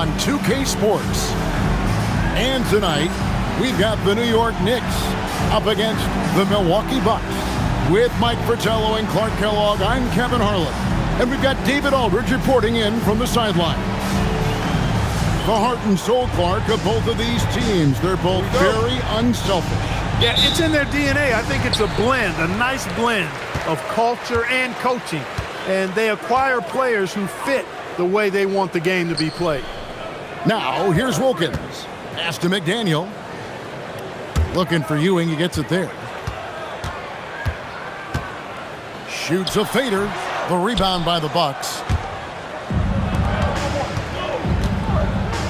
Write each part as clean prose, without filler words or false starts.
On 2K Sports. And tonight, we've got the New York Knicks up against the Milwaukee Bucks. With Mike Fratello and Clark Kellogg, I'm Kevin Harlan. And we've got David Aldridge reporting in from the sideline. The heart and soul, Clark, of both of these teams. They're both very unselfish. Yeah, it's in their DNA. I think it's a blend, a nice blend of culture and coaching. And they acquire players who fit the way they want the game to be played. Now, here's Wilkins. Pass to McDaniel. Looking for Ewing. He gets it there. Shoots a fader. The rebound by the Bucks.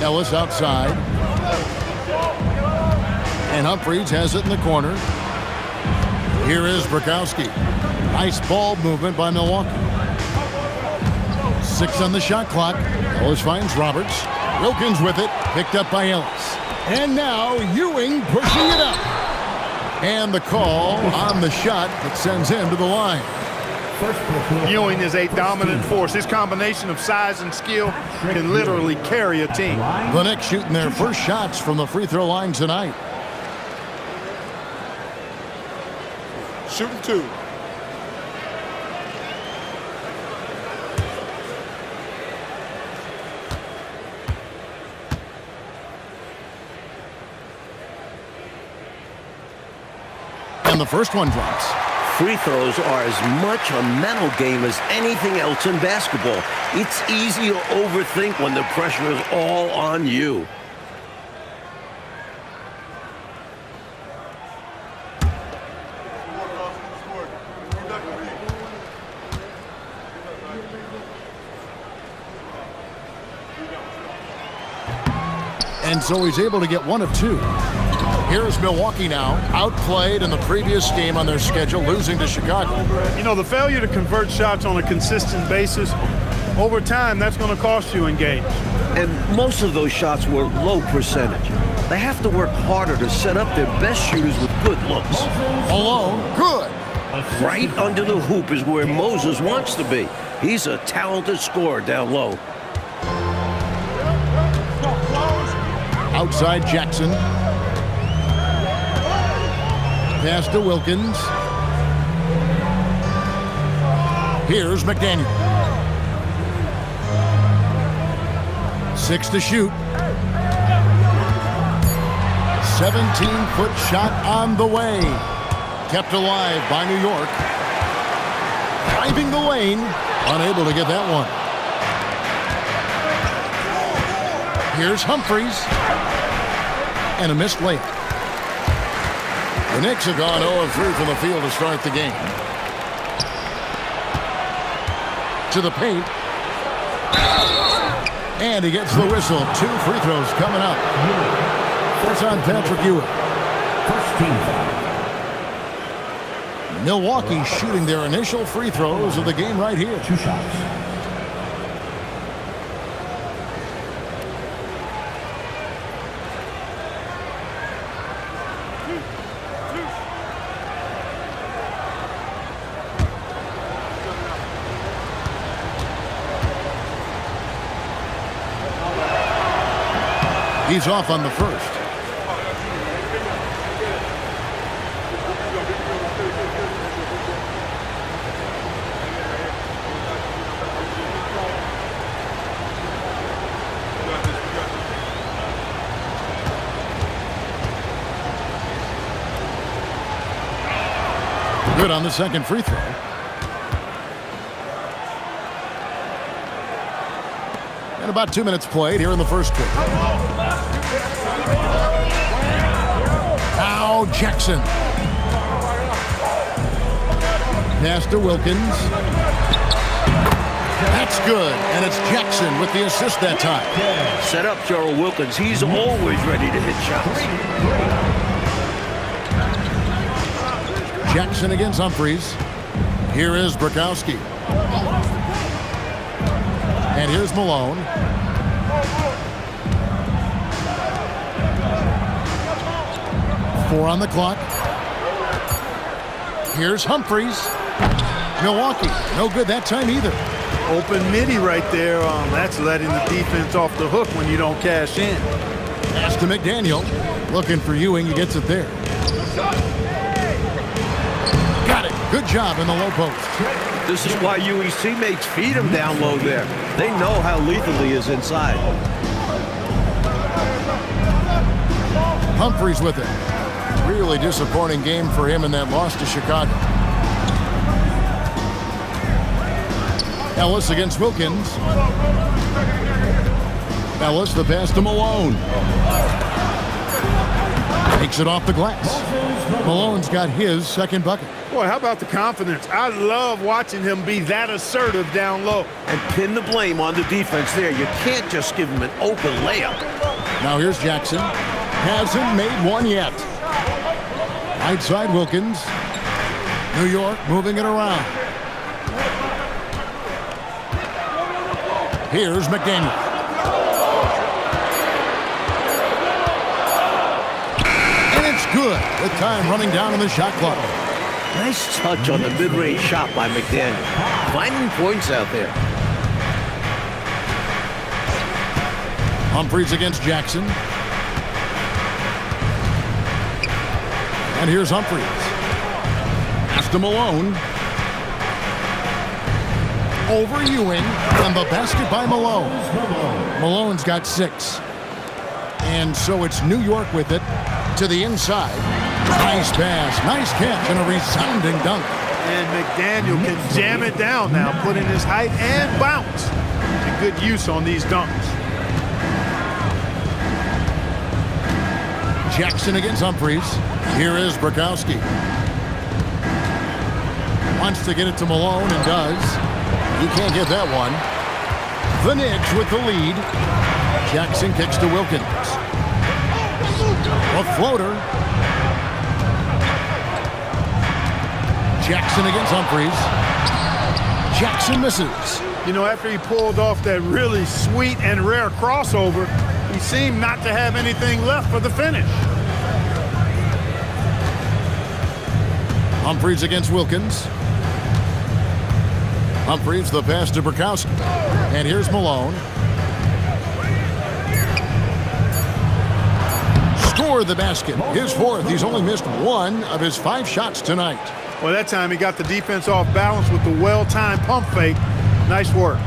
Ellis outside. And Humphries has it in the corner. Here is Bukowski. Nice ball movement by Milwaukee. 6 on the shot clock. Ellis finds Roberts. Wilkins with it. Picked up by Ellis. And now Ewing pushing it up. And the call on the shot that sends him to the line. Ewing is a dominant force. His combination of size and skill can literally carry a team. The Knicks shooting their first shots from the free throw line tonight. Shooting 2. And the first one drops. Free throws are as much a mental game as anything else in basketball. It's easy to overthink when the pressure is all on you. And so he's able to get 1 of 2. Here's Milwaukee now, outplayed in the previous game on their schedule, losing to Chicago. You know, the failure to convert shots on a consistent basis, over time, that's going to cost you in games. And most of those shots were low percentage. They have to work harder to set up their best shooters with good looks. Malone, good. Right under the hoop is where Moses wants to be. He's a talented scorer down low. Outside Jackson. Pass to Wilkins. Here's McDaniel. 6 to shoot. 17-foot shot on the way. Kept alive by New York. Driving the lane. Unable to get that one. Here's Humphries. And a missed layup. The Knicks have gone 0-3 from the field to start the game. To the paint. And he gets the whistle. 2 free throws coming up. First on Patrick Ewing. Milwaukee shooting their initial free throws of the game right here. 2 shots. He's off on the first. Good on the second free throw. And about 2 minutes played here in the first quarter. Now Jackson. Pass to Wilkins. That's good, and it's Jackson with the assist that time. Set up Gerald Wilkins. He's always ready to hit shots. Jackson against Humphries. Here is Bukowski. And here's Malone. Four on the clock. Here's Humphries. Milwaukee, no good that time either. Open midi right there. That's letting the defense off the hook when you don't cash in. Pass to McDaniel. Looking for Ewing. He gets it there. Got it. Good job in the low post. This is why Ewing's teammates feed him down low there. They know how lethal he is inside. Humphries with it. Really disappointing game for him in that loss to Chicago. Ellis against Wilkins. Ellis, the pass to Malone. Takes it off the glass. Malone's got his second bucket. Boy, how about the confidence? I love watching him be that assertive down low. And pin the blame on the defense there. You can't just give him an open layup. Now here's Jackson. Hasn't made one yet. Right side Wilkins. New York moving it around. Here's McDaniel. And it's good with time running down on the shot clock. Nice touch on the mid-range shot by McDaniel. Finding points out there. Humphries against Jackson. And here's Humphries. Pass to Malone. Over Ewing. And the basket by Malone. Malone's got 6. And so it's New York with it to the inside. Nice pass, nice catch, and a resounding dunk. And McDaniel can jam it down now, put in his height and bounce. And good use on these dunks. Jackson against Humphries. Here is Bukowski. Wants to get it to Malone and does. He can't get that one. The Knicks with the lead. Jackson kicks to Wilkins. A floater. Jackson against Humphries. Jackson misses. You know, after he pulled off that really sweet and rare crossover, he seemed not to have anything left for the finish. Humphries against Wilkins. Humphries, the pass to Bukowski. And here's Malone. Scored the basket. His 4th. He's only missed 1 of his 5 shots tonight. Well, that time he got the defense off balance with the well-timed pump fake. Nice work.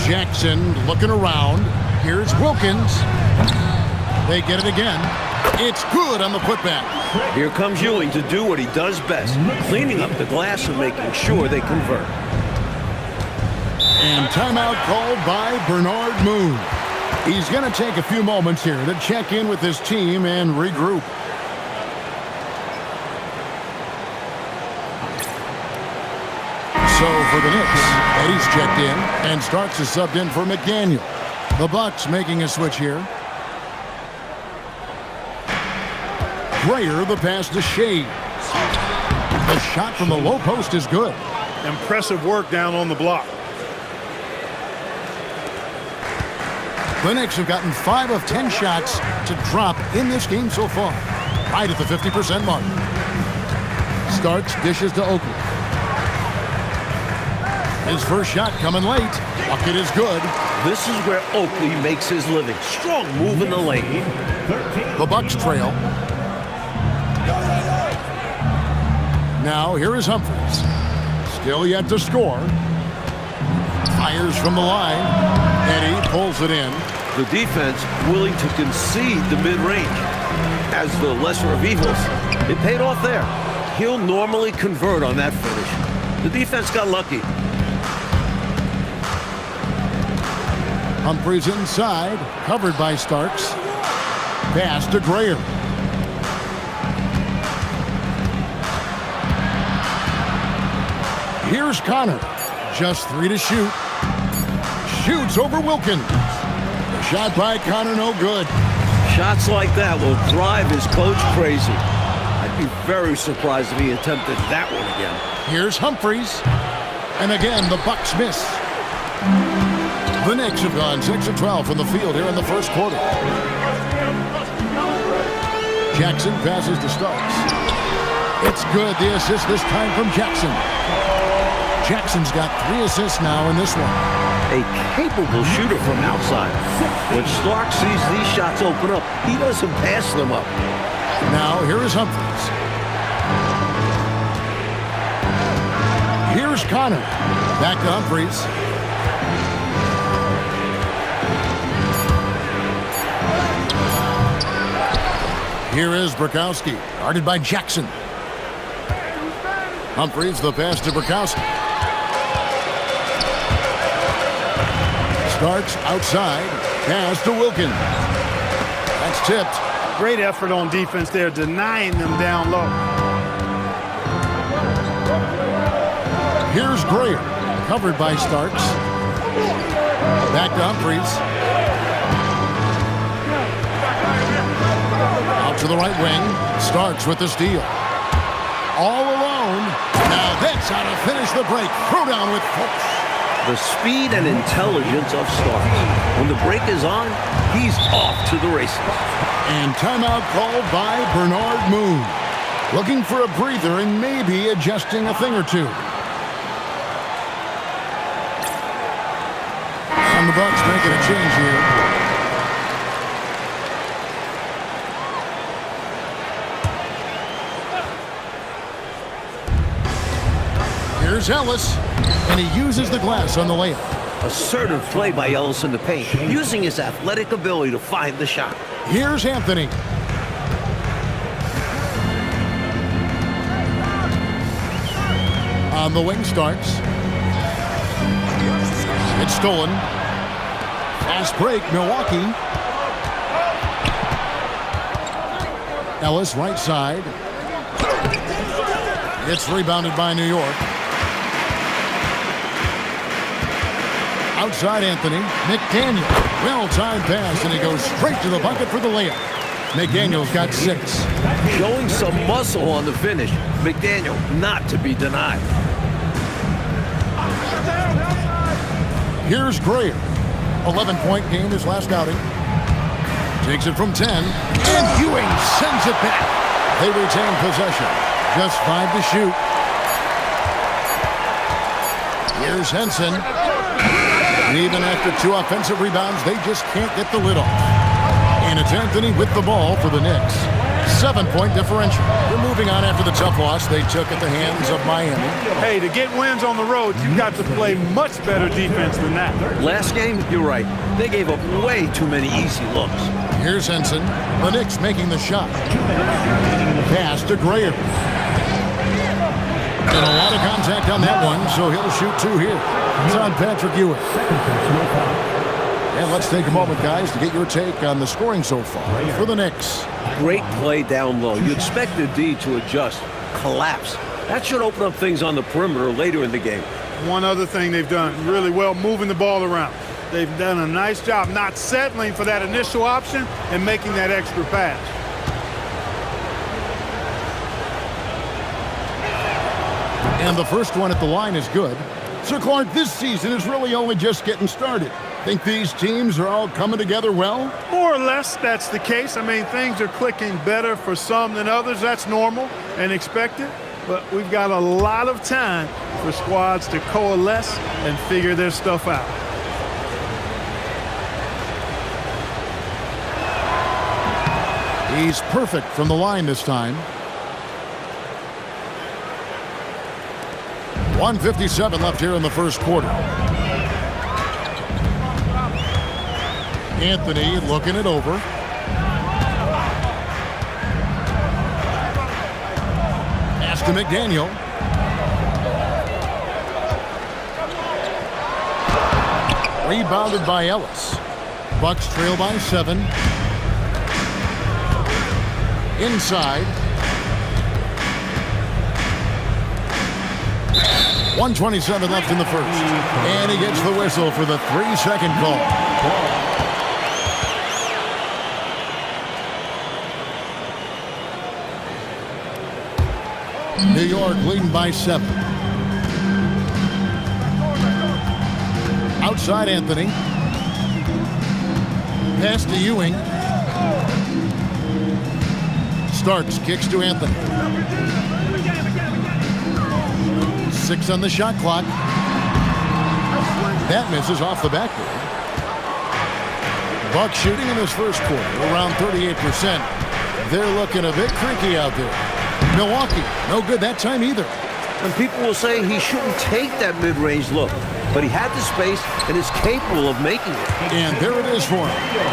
Jackson looking around. Here's Wilkins. They get it again. It's good on the putback. Here comes Ewing to do what he does best, cleaning up the glass and making sure they convert. And timeout called by Bernard Moon. He's going to take a few moments here to check in with his team and regroup. So for the Knicks, Eddie's checked in and starts to subbed in for McDaniel. The Bucks making a switch here. Grayer, the pass to Shea. The shot from the low post is good. Impressive work down on the block. The Knicks have gotten 5 of 10 shots to drop in this game so far. Right at the 50% mark. Starks dishes to Oakley. His first shot coming late. Bucket is good. This is where Oakley makes his living. Strong move in the lane. The Bucks trail. Now here is Humphries. Still yet to score. Fires from the line. Eddie pulls it in. The defense willing to concede the mid-range. As the lesser of evils, it paid off there. He'll normally convert on that finish. The defense got lucky. Humphries inside, covered by Starks. Pass to Grayer. Here's Connor. Just 3 to shoot. Shoots over Wilkins. The shot by Connor, no good. Shots like that will drive his coach crazy. I'd be very surprised if he attempted that one again. Here's Humphries. And again, the Bucks miss. The Knicks have gone 6 of 12 from the field here in the first quarter. Jackson passes to Starks. 2 to shoot. Shoots over Wilkins. The shot by Connor, no good. Shots like that will drive his coach crazy. I'd be very surprised if he attempted that one again. Here's Humphries. And again, the Bucks miss. The Knicks have gone 6 of 12 from the field here in the first quarter. Jackson passes to Starks. It's good. The assist this time from Jackson. Jackson's got 3 assists now in this one. A capable shooter from outside. When Stark sees these shots open up, he doesn't pass them up. Now, here is Humphries. Here's Connor. Back to Humphries. Here is Bukowski, guarded by Jackson. Humphries, the pass to Bukowski. Starks outside, pass to Wilkins. That's tipped. Great effort on defense there, denying them down low. Here's Greer, covered by Starks. Back to Humphries. Out to the right wing. Starks with the steal. All alone. Now that's how to finish the break. Throw down with force. The speed and intelligence of Starks. When the break is on, he's off to the races. And timeout called by Bernard Moon. Looking for a breather and maybe adjusting a thing or two. And the Bucks making a change here. Here's Ellis, and he uses the glass on the layup. Assertive play by Ellis in the paint, using his athletic ability to find the shot. Here's Anthony. On the wing, Starks. It's stolen. Fast break, Milwaukee. Ellis, right side. It's rebounded by New York. Outside Anthony. McDaniel. Well-timed pass, and he goes straight to the bucket for the layup. McDaniel's got 6. Showing some muscle on the finish. McDaniel not to be denied. Here's Greer. 11-point game his last outing. Takes it from 10. And Ewing sends it back. They retain possession. Just 5 to shoot. Here's Henson. Even after 2 offensive rebounds, they just can't get the lid off. And it's Anthony with the ball for the Knicks. 7-point differential. They're moving on after the tough loss they took at the hands of Miami. Hey, to get wins on the road, you've got to play much better defense than that. Last game, you're right. They gave up way too many easy looks. Here's Henson. The Knicks making the shot. Pass to Greer. And a lot of contact on that one, so he'll shoot 2 here. It's on Patrick Ewing. And let's take a moment, guys, to get your take on the scoring so far for the Knicks. Great play down low. You expect the D to adjust, collapse. That should open up things on the perimeter later in the game. One other thing they've done really well, moving the ball around. They've done a nice job not settling for that initial option and making that extra pass. And the first one at the line is good. So, Clark, this season is really only just getting started. Think these teams are all coming together well? More or less, that's the case. I mean, things are clicking better for some than others. That's normal and expected. But we've got a lot of time for squads to coalesce and figure their stuff out. He's perfect from the line this time. 1:57 left here in the first quarter. Anthony looking it over. Pass to McDaniel. Rebounded by Ellis. Bucks trail by 7. Inside. 1:27 left in the first. And he gets the whistle for the 3-second call. New York leading by 7. Outside Anthony. Pass to Ewing. Starks, kicks to Anthony. 6 on the shot clock. That misses off the backboard. Bucks shooting in this first quarter, around 38%. They're looking a bit creaky out there. Milwaukee, no good that time either. And people will say he shouldn't take that mid-range look, but he had the space and is capable of making it. And there it is for him.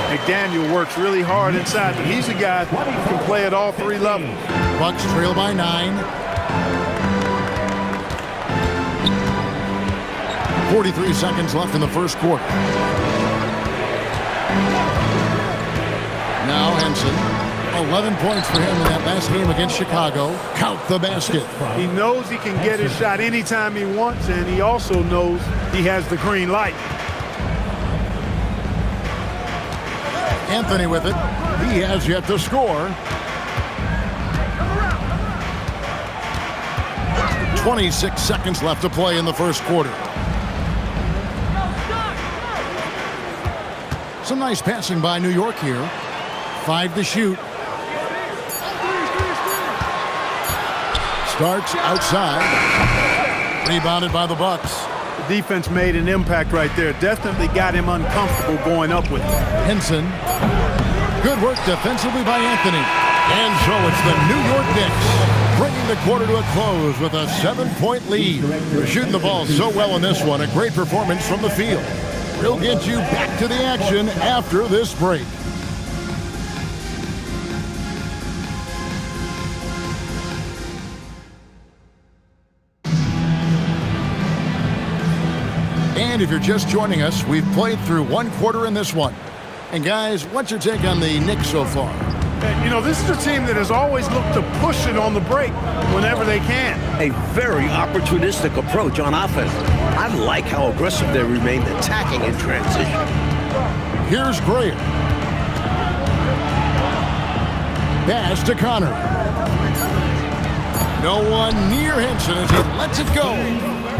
McDaniel works really hard inside, but he's a guy who can play at all 3 levels. Bucks trail by 9. 43 seconds left in the first quarter. Now Henson. 11 points for him in that last game against Chicago. Count the basket. He knows he can get his shot anytime he wants, and he also knows he has the green light. Anthony with it. He has yet to score. 26 seconds left to play in the first quarter. Some nice passing by New York here. 5 to shoot. Starks outside. Rebounded by the Bucks. The defense made an impact right there. Definitely got him uncomfortable going up with it. Henson. Good work defensively by Anthony. And so it's the New York Knicks bringing the quarter to a close with a 7-point lead. They're shooting the ball so well in this one. A great performance from the field. We'll get you back to the action after this break. And if you're just joining us, we've played through 1 quarter in this one. And guys, what's your take on the Knicks so far? You know, this is a team that has always looked to push it on the break whenever they can. A very opportunistic approach on offense. I like how aggressive they remain attacking in transition. Here's Graham. Pass to Connor. No one near Henson as he lets it go.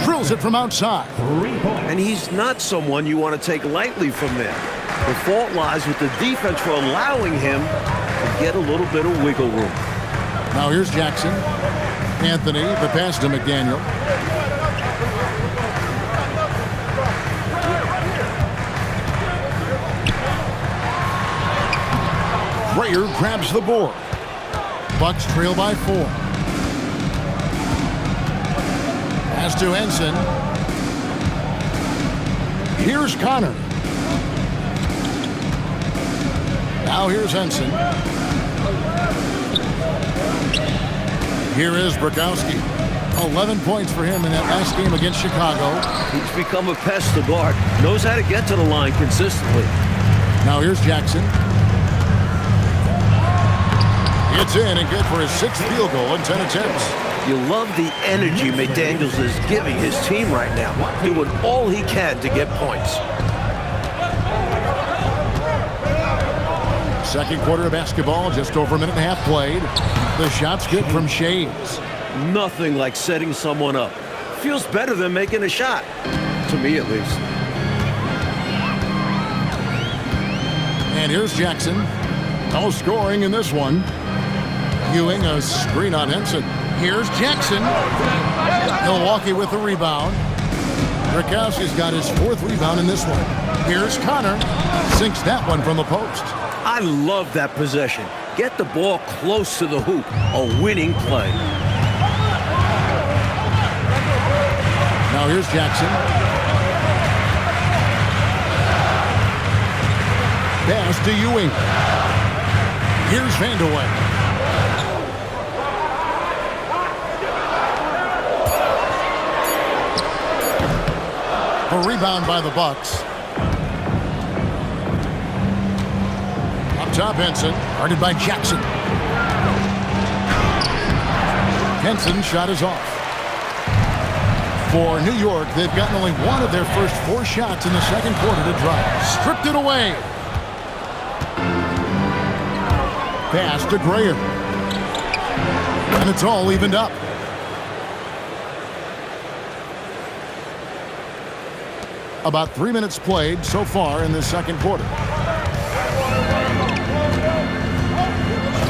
Drills it from outside. And he's not someone you want to take lightly from there. The fault lies with the defense for allowing him to get a little bit of wiggle room. Now here's Jackson. Anthony, the pass to McDaniel. Grayer grabs the board. Bucks trail by 4. Pass to Henson. Here's Connor. Now here's Henson. Here is Bukowski. 11 points for him in that last game against Chicago. He's become a pest to guard. Knows how to get to the line consistently. Now here's Jackson. It's in and good for his 6th field goal in 10 attempts. You love the energy McDaniels is giving his team right now, doing all he can to get points. Second quarter of basketball, just over a minute and a half played. The shot's good from Shades. Nothing like setting someone up. Feels better than making a shot, to me at least. And here's Jackson. No scoring in this one. Ewing a screen on Henson. Here's Jackson. Milwaukee with the rebound. Bukowski's got his 4th rebound in this one. Here's Connor. Sinks that one from the post. I love that possession. Get the ball close to the hoop. A winning play. Now here's Jackson. Pass to Ewing. Here's Vandeweghe. A rebound by the Bucks. Up top, Henson. Guarded by Jackson. Henson's shot is off. For New York, they've gotten only one of their first 4 shots in the second quarter to drop. Stripped it away. Pass to Grayer. And it's all evened up. About 3 minutes played so far in the second quarter.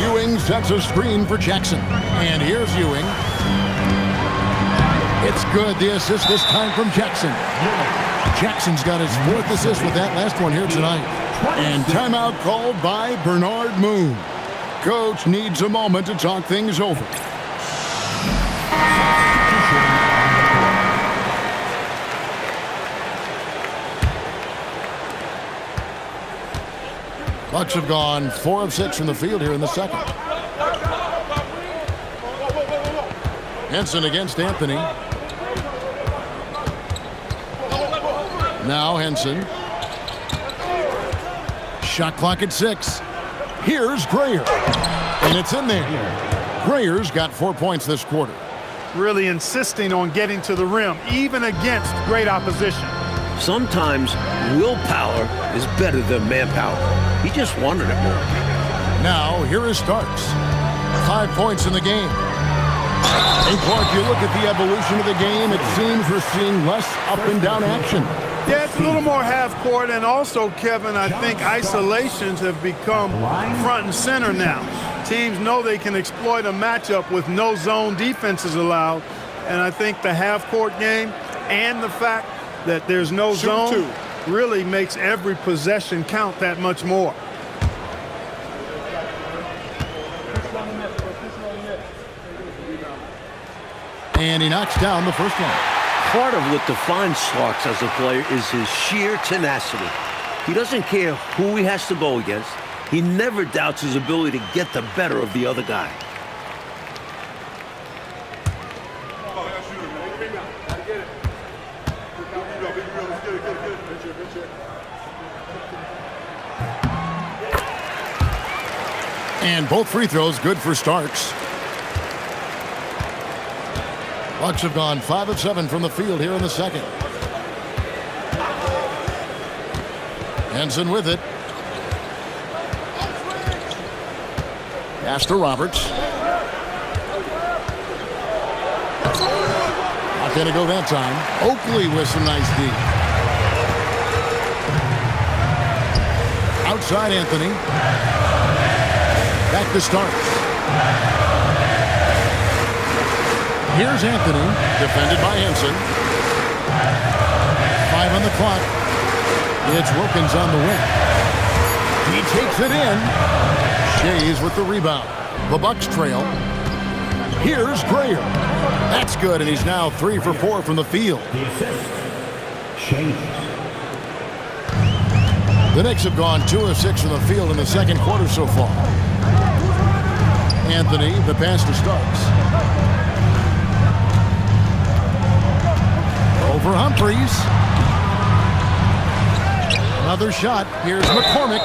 Ewing Ewing sets a screen for Jackson. And here's Ewing. It's good. The assist this time from Jackson. Jackson's got his 4th assist with that last one here tonight. And timeout called by Bernard Moon. Coach needs a moment to talk things over. Bucks have gone 4 of 6 from the field here in the second. Henson against Anthony. Now Henson. Shot clock at 6. Here's Grayer. And it's in there. Grayer's got 4 points this quarter. Really insisting on getting to the rim, even against great opposition. Sometimes willpower is better than manpower. He just wanted it more. Now, here is Starks. 5 points in the game. And Clark, you look at the evolution of the game, it seems we're seeing less up and down action. Yeah, it's a little more half court, and also, Kevin, I think isolations have become front and center now. Teams know they can exploit a matchup with no zone defenses allowed, and I think the half court game and the fact that there's no zone really makes every possession count that much more. And he knocks down the first one. Part of what defines Starks as a player is his sheer tenacity. He doesn't care who he has to go against. He never doubts his ability to get the better of the other guy. And both free throws good for Starks. Bucks have gone 5 of 7 from the field here in the second. Henson with it. Pass to Roberts. Not going to go that time. Oakley with some nice D. Outside Anthony. Back to Starks. Here's Anthony, defended by Henson. 5 on the clock. It's Wilkins on the wing. He takes it in. Shays with the rebound. The Bucks trail. Here's Grayer. That's good, and he's now 3 for 4 from the field. The assist, Shays. The Knicks have gone 2 of 6 from the field in the second quarter so far. Anthony, the pass to Starks. Over Humphries. Another shot. Here's McCormick.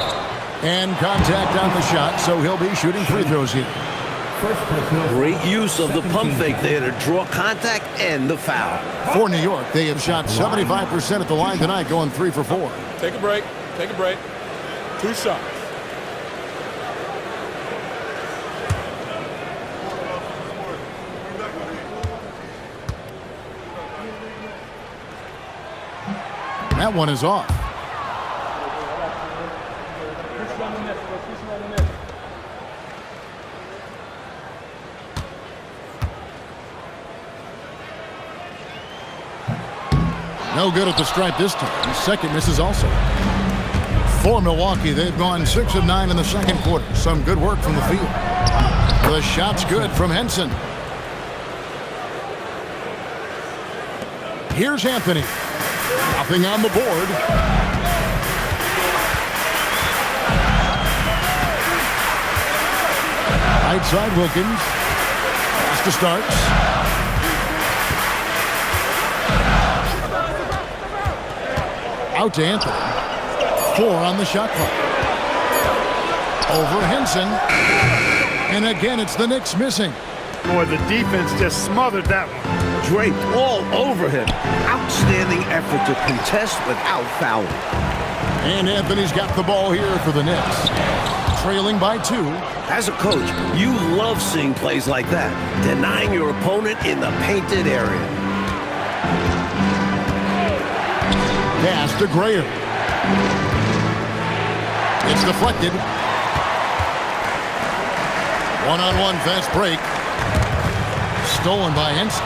And contact on the shot, so he'll be shooting free throws here. Great use of the pump fake there to draw contact and the foul. For New York, they have shot 75% at the line tonight, going 3 for 4. Take a break. Take a break. 2 shots. That one is off. No good at the stripe this time. Second misses also. For Milwaukee, they've gone 6 of 9 in the second quarter. Some good work from the field. The shot's good from Henson. Here's Anthony. Nothing on the board. Right side Wilkins. Pass to Starks. Out to Anthony. 4 on the shot clock. Over Henson. And again, it's the Knicks missing. Boy, the defense just smothered that one. Draped all over him. Outstanding effort to contest without fouling. And Anthony's got the ball here for the Knicks. Trailing by 2. As a coach, you love seeing plays like that, denying your opponent in the painted area. Pass to Grayer. It's deflected. One-on-one fast break. Stolen by Henson.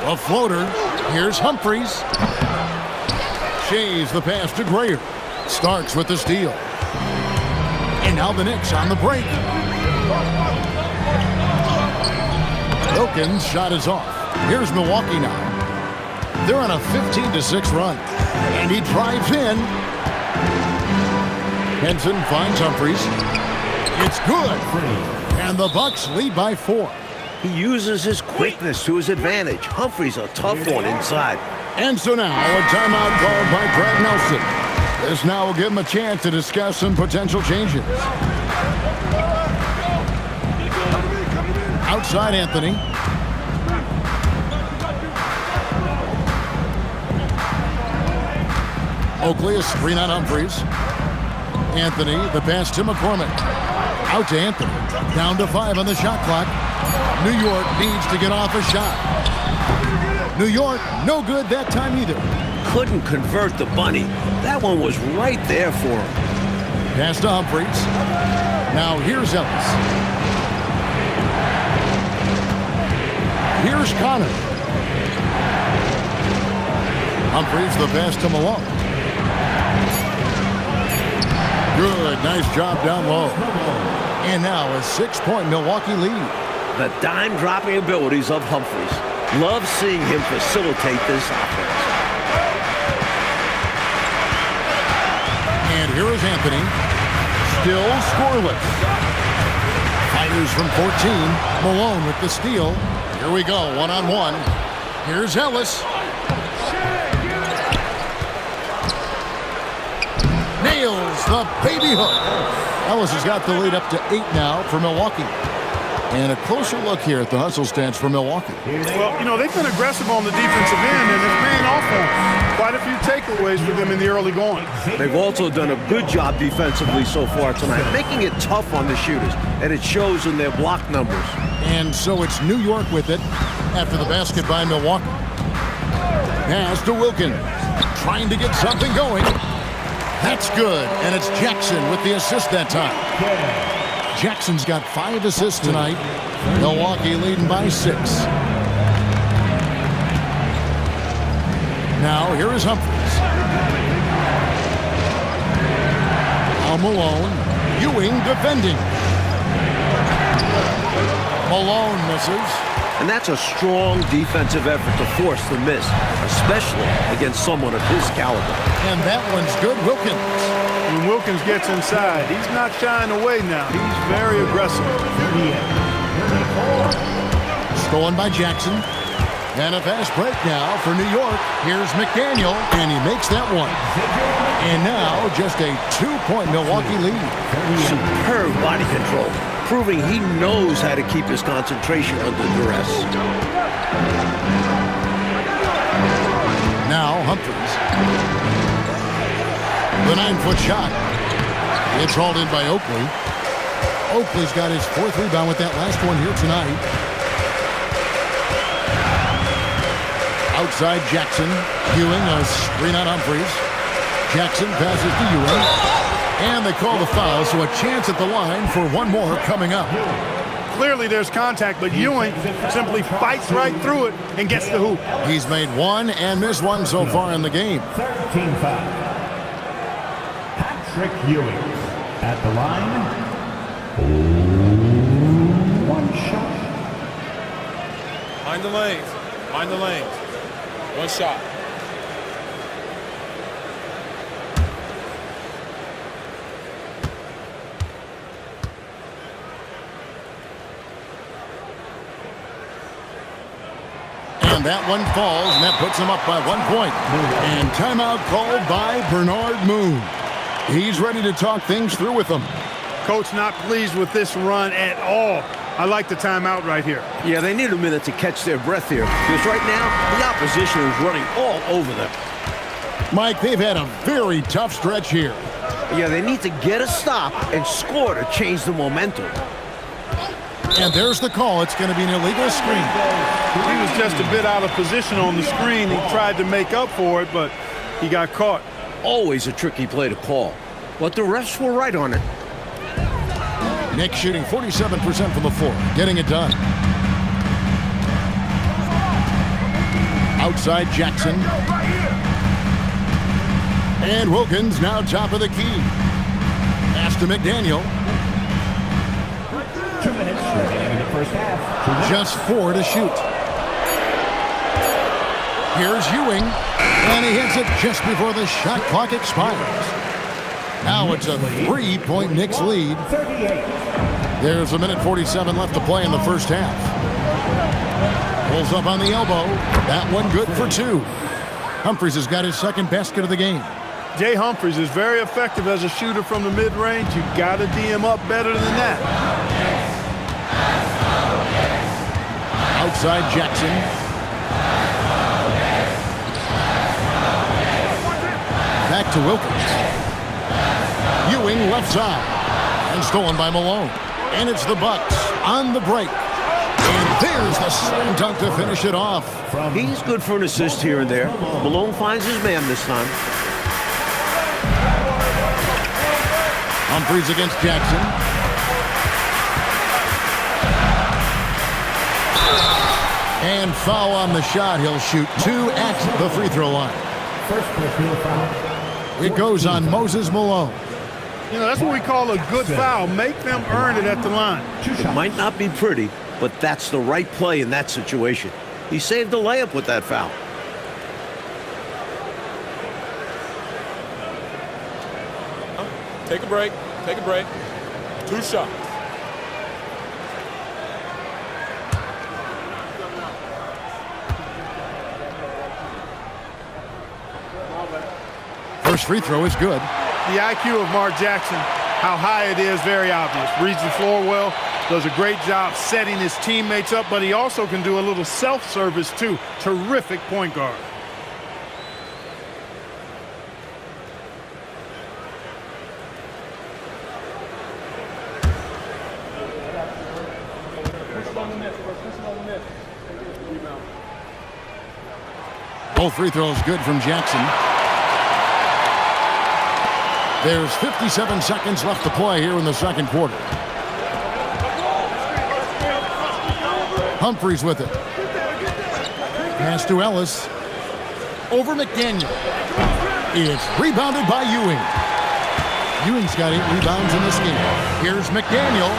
A floater. Here's Humphries. Shays the pass to Grayer. Starks with the steal. And now the Knicks on the break. Wilkins' shot is off. Here's Milwaukee now. They're on a 15-6 run. And he drives in. Henson finds Humphries. It's good. And the Bucks lead by 4. He uses his quickness to his advantage. Humphries a tough one inside. And so now a timeout called by Brad Nelson. This now will give him a chance to discuss some potential changes. Outside Anthony. Oakley, a screen on Humphries. Anthony, the pass to McCormick. Out to Anthony. Down to 5 on the shot clock. New York needs to get off a shot. New York, no good that time either. Couldn't convert the bunny. That one was right there for him. Pass to Humphries. Now here's Ellis. Here's Connor. Humphries, the pass to Malone. Good, nice job down low. And now a 6-point Milwaukee lead. The dime-dropping abilities of Humphries. Love seeing him facilitate this offense. And here is Anthony. Still scoreless. Fires from 14. Malone with the steal. Here we go, one-on-one. Here's Ellis. Nails the baby hook. Ellis has got the lead up to 8 now for Milwaukee. And a closer look here at the hustle stance for Milwaukee. Well, you know, they've been aggressive on the defensive end, and it's paying off for them. Quite a few takeaways for them in the early going. They've also done a good job defensively so far tonight, making it tough on the shooters, and it shows in their block numbers. And so it's New York with it after the basket by Milwaukee. Pass to Wilkins, trying to get something going. That's good, and it's Jackson with the assist that time. Jackson's got 5 assists tonight. Milwaukee leading by 6. Now here is Humphries. Now Malone. Ewing defending. Malone misses. And that's a strong defensive effort to force the miss, especially against someone of his caliber. And that one's good. Wilkins. When Wilkins gets inside, he's not shying away now. He's very aggressive. Stolen by Jackson. And a fast break now for New York. Here's McDaniel, and he makes that one. And now just a 2-point Milwaukee lead. Superb body control, proving he knows how to keep his concentration under duress. Now Humphries. The 9-foot shot. It's hauled in by Oakley. Oakley's got his 4th rebound with that last one here tonight. Outside Jackson. Ewing, a screen on Humphries. Jackson passes to Ewing. And they call the foul, so a chance at the line for one more coming up. Clearly there's contact, but Ewing simply fights right through it and gets the hoop. He's made one and missed one so far in the game. 13-5. Patrick Ewing at the line. 1 shot. Mind the lanes. Mind the lanes. 1 shot. And that one falls, and that puts him up by 1 point. And timeout called by Bernard Moon. He's ready to talk things through with them. Coach not pleased with this run at all. I like the timeout right here. Yeah, they need a minute to catch their breath here, because right now, the opposition is running all over them. Mike, they've had a very tough stretch here. Yeah, they need to get a stop and score to change the momentum. And there's the call. It's going to be an illegal screen. He was just a bit out of position on the screen. He tried to make up for it, but he got caught. Always a tricky play to call. but the refs were right on it. Knicks shooting 47% from the floor, getting it done. Outside Jackson. And Wilkins now top of the key. Pass to McDaniel. 2 minutes remaining in the first half. Just 4 to shoot. Here's Ewing. And he hits it just before the shot clock expires. Now it's a 3-point Knicks lead. 38. There's a minute 47 left to play in the first half. Pulls up on the elbow. That one good for 2. Humphries has got his second basket of the game. Jay Humphries is very effective as a shooter from the mid-range. You got to D him up better than that. Outside Jackson. Back to Wilkins. Ewing left side. And stolen by Malone. And it's the Bucks on the break. And there's the slam dunk to finish it off. He's good for an assist here and there. Malone finds his man this time. Humphries against Jackson. And foul on the shot. He'll shoot 2 at the free throw line. First personal foul. It goes on Moses Malone. You know, that's what we call a good foul. Make them earn it at the line. It might not be pretty, but that's the right play in that situation. He saved the layup with that foul. Take a break. Take a break. 2 shots. First free throw is good. The IQ of Mark Jackson, how high it is, very obvious. Reads the floor well, does a great job setting his teammates up, but he also can do a little self-service too. Terrific point guard. Both free throws good from Jackson. There's 57 seconds left to play here in the second quarter. Humphries with it. Pass to Ellis. Over McDaniel. It's rebounded by Ewing. Ewing's got 8 rebounds in this game. Here's McDaniel.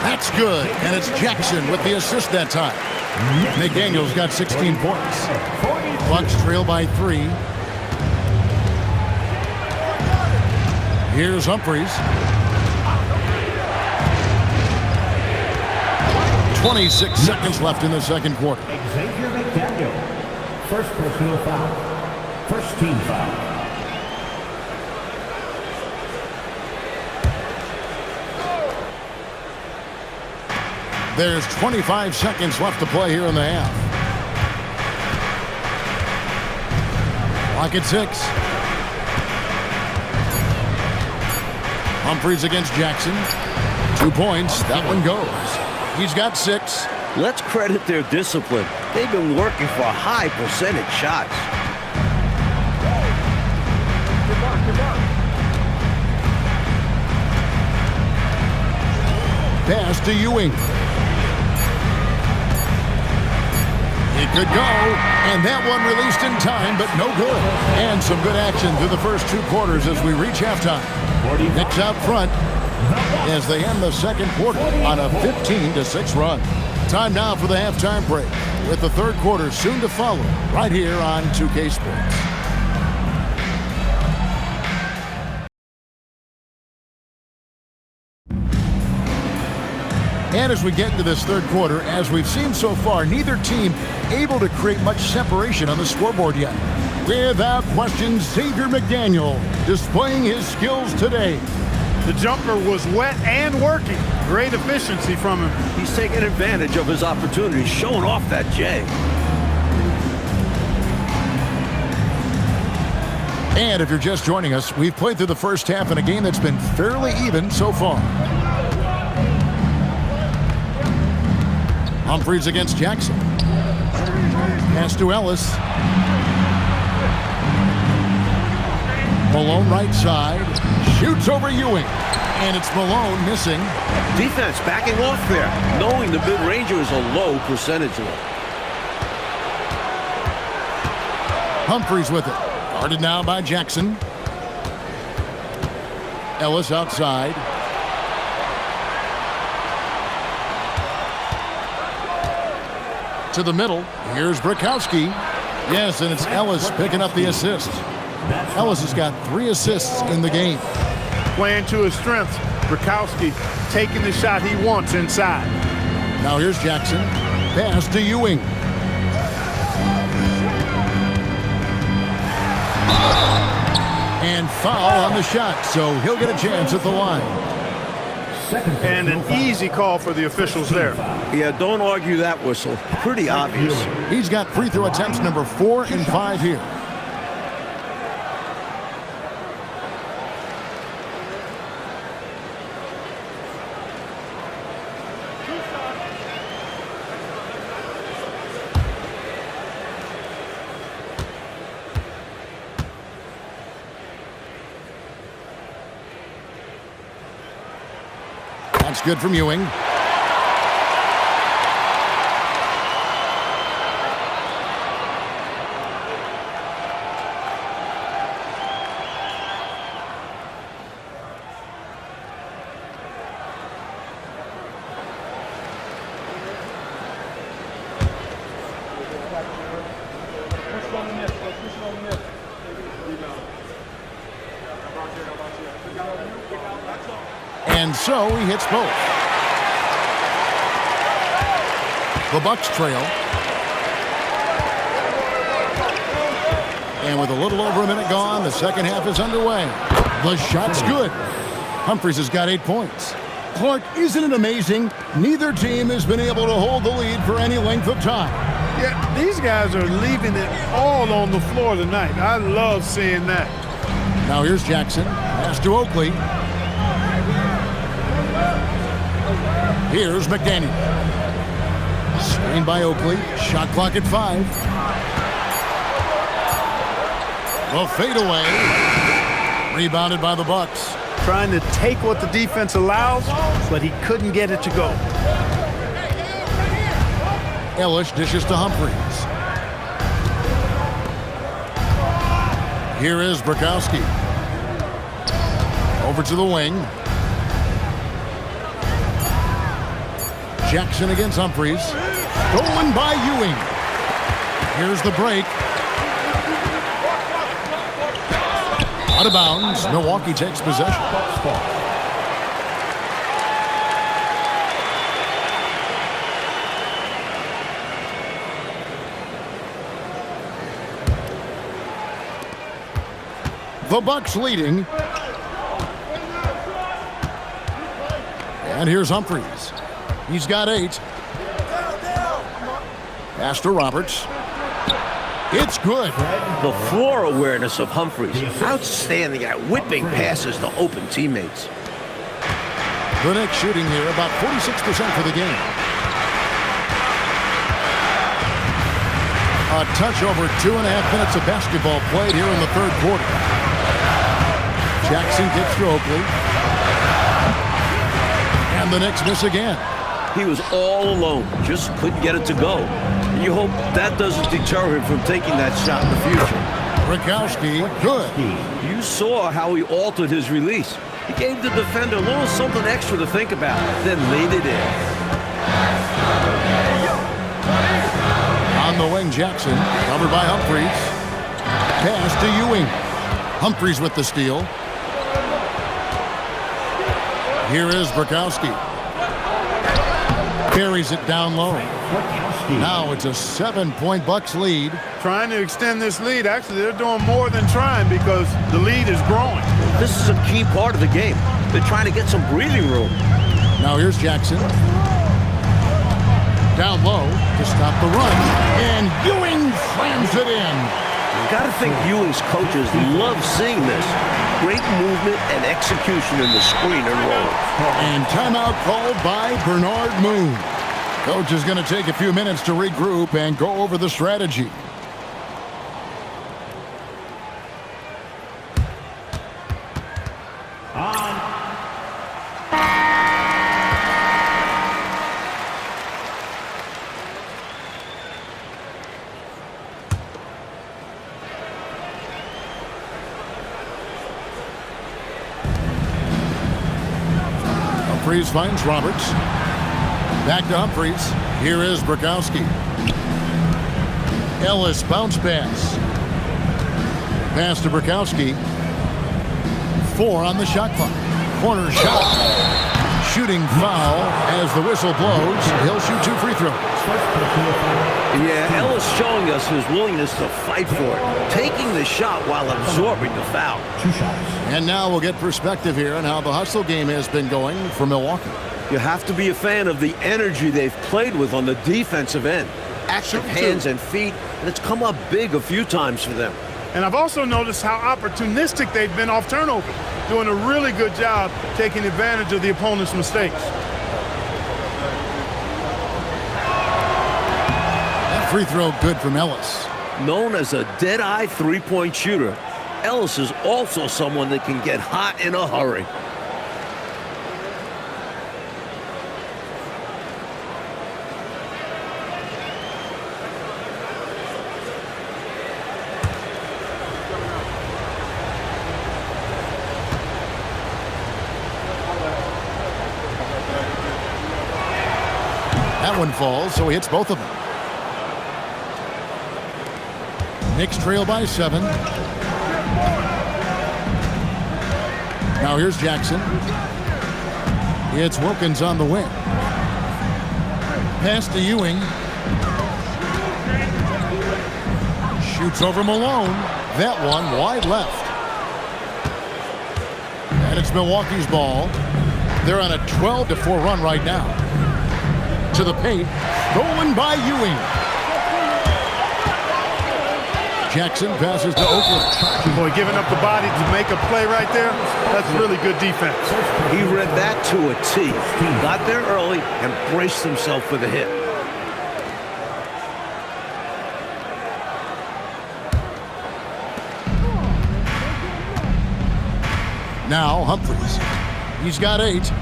That's good. And it's Jackson with the assist that time. McDaniel's got 16 points. Bucks trail by 3. Here's Humphries. 26 seconds left in the second quarter. Xavier McDaniel. First personal foul. First team foul. There's 25 seconds left to play here in the half. Clock at 6. Humphries against Jackson. 2 points. That one goes. He's got 6. Let's credit their discipline. They've been working for high percentage shots. Pass to Ewing. It could go, and that one released in time, but no good. And some good action through the first 2 quarters as we reach halftime. Knicks out front as they end the second quarter on a 15-6 run. Time now for the halftime break, with the third quarter soon to follow, right here on 2K Sports. And as we get into this third quarter, as we've seen so far, neither team able to create much separation on the scoreboard yet. Without question, Xavier McDaniel displaying his skills today. The jumper was wet and working. Great efficiency from him. He's taking advantage of his opportunities, showing off that J. And if you're just joining us, we've played through the first half in a game that's been fairly even so far. Humphries against Jackson. Pass to Ellis. Malone right side. Shoots over Ewing. And it's Malone missing. Defense backing off there, knowing the mid-ranger is a low percentage look. Humphries with it. Guarded now by Jackson. Ellis outside. To the middle. Here's Brakowski. Yes, and it's Ellis picking up the assist. Ellis has got 3 assists in the game. Playing to his strengths. Brakowski taking the shot he wants inside. Now here's Jackson. Pass to Ewing. And foul on the shot, so he'll get a chance at the line. And an easy call for the officials there. Yeah, don't argue that whistle. Pretty obvious. He's got free throw attempts number 4 and 5 here. That's good from Ewing. And so he hits both. The Bucks trail. And with a little over a minute gone, the second half is underway. The shot's good. Humphries has got 8 points. Clark, isn't it amazing? Neither team has been able to hold the lead for any length of time. Yeah, these guys are leaving it all on the floor tonight. I love seeing that. Now here's Jackson. Pass to Oakley. Here's McDaniel. Screen by Oakley. Shot clock at 5. The fadeaway. Rebounded by the Bucks. Trying to take what the defense allows, but he couldn't get it to go. Ellis dishes to Humphries. Here is Brakowski. Over to the wing. Jackson against Humphries. Stolen by Ewing. Here's the break. Out of bounds. Milwaukee takes possession. The Bucks leading. And here's Humphries. He's got 8. Pass to Roberts. It's good. The floor awareness of Humphries. Outstanding at whipping passes to open teammates. The Knicks shooting here about 46% for the game. A touch over 2.5 minutes of basketball played here in the third quarter. Jackson gets to Oakley. And the Knicks miss again. He was all alone, just couldn't get it to go. You hope that doesn't deter him from taking that shot in the future. Brakowski, good. You saw how he altered his release. He gave the defender a little something extra to think about, then laid it in. On the wing, Jackson, covered by Humphries. Pass to Ewing. Humphries with the steal. Here is Brakowski. Carries it down low. Now it's a 7-point Bucks lead. Trying to extend this lead. Actually, they're doing more than trying because the lead is growing. This is a key part of the game. They're trying to get some breathing room. Now here's Jackson. Down low to stop the run. And Ewing slams it in. You got to think Ewing's coaches love seeing this. Great movement and execution in the screen and roll. And timeout called by Bernard Moon. Coach is going to take a few minutes to regroup and go over the strategy. Humphries finds Roberts. Back to Humphries. Here is Bukowski. Ellis bounce pass. Pass to Bukowski. 4 on the shot clock. Corner shot. Shooting foul as the whistle blows. He'll shoot 2 free throws. Yeah, Ellis showing us his willingness to fight for it, taking the shot while absorbing the foul. 2 shots. And now we'll get perspective here on how the hustle game has been going for Milwaukee. You have to be a fan of the energy they've played with on the defensive end. Active hands and feet, and it's come up big a few times for them. And I've also noticed how opportunistic they've been off turnover, doing a really good job taking advantage of the opponent's mistakes. That free throw good from Ellis. Known as a dead-eye three-point shooter, Ellis is also someone that can get hot in a hurry. That one falls, so he hits both of them. Knicks trail by 7. Now here's Jackson. It's Wilkins on the wing. Pass to Ewing. Shoots over Malone. That one wide left. And it's Milwaukee's ball. They're on a 12-4 run right now. To the paint, stolen by Ewing. Jackson passes to Oakley. Boy, giving up the body to make a play right there, that's really good defense. He read that to a T. Got there early and braced himself for the hit. Now Humphries. He's got 8.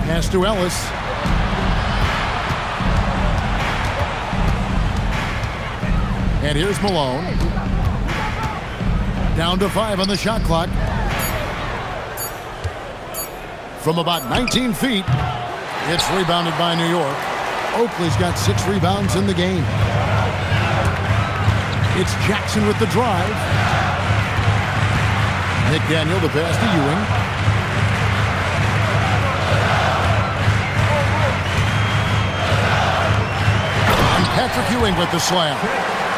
Pass to Ellis. And here's Malone. Down to 5 on the shot clock. From about 19 feet, it's rebounded by New York. Oakley's got 6 rebounds in the game. It's Jackson with the drive. McDaniel the pass to Ewing. Patrick Ewing with the slam.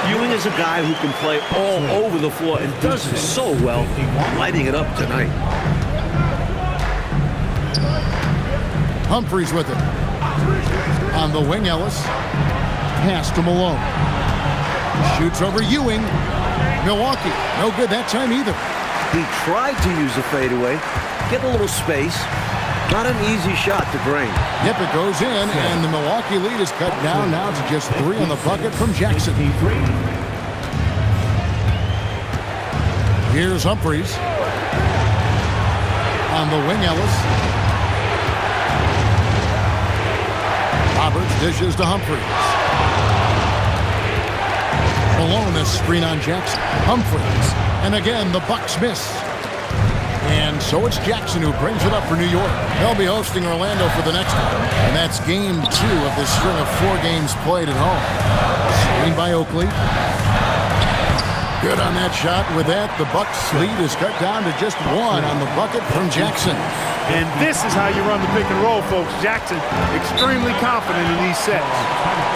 Ewing is a guy who can play all over the floor and does it so well, lighting it up tonight. Humphries with it. On the wing, Ellis. Pass to Malone. Shoots over Ewing. Milwaukee, no good that time either. He tried to use a fadeaway, get a little space. Not an easy shot to drain. Yep, it goes in, and the Milwaukee lead is cut down now to just 3 on the bucket from Jackson. Here's Humphries. On the wing, Ellis. Roberts dishes to Humphries. Malone a screen on Jackson. Humphries. And again, the Bucks miss. And so it's Jackson who brings it up for New York. They'll be hosting Orlando for the next one. And that's game 2 of this string of 4 games played at home. Screen by Oakley. Good on that shot. With that, the Bucks lead is cut down to just 1 on the bucket from Jackson. And this is how you run the pick and roll, folks. Jackson extremely confident in these sets.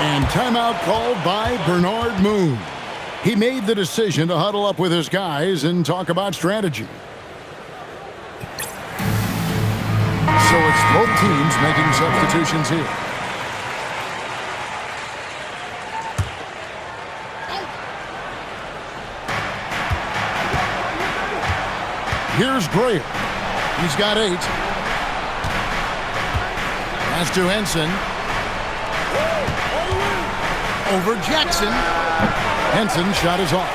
And timeout called by Bernard Moon. He made the decision to huddle up with his guys and talk about strategy. So it's both teams making substitutions here. Here's Graham. He's got 8. Pass to Henson. Over Jackson. Henson's shot is off.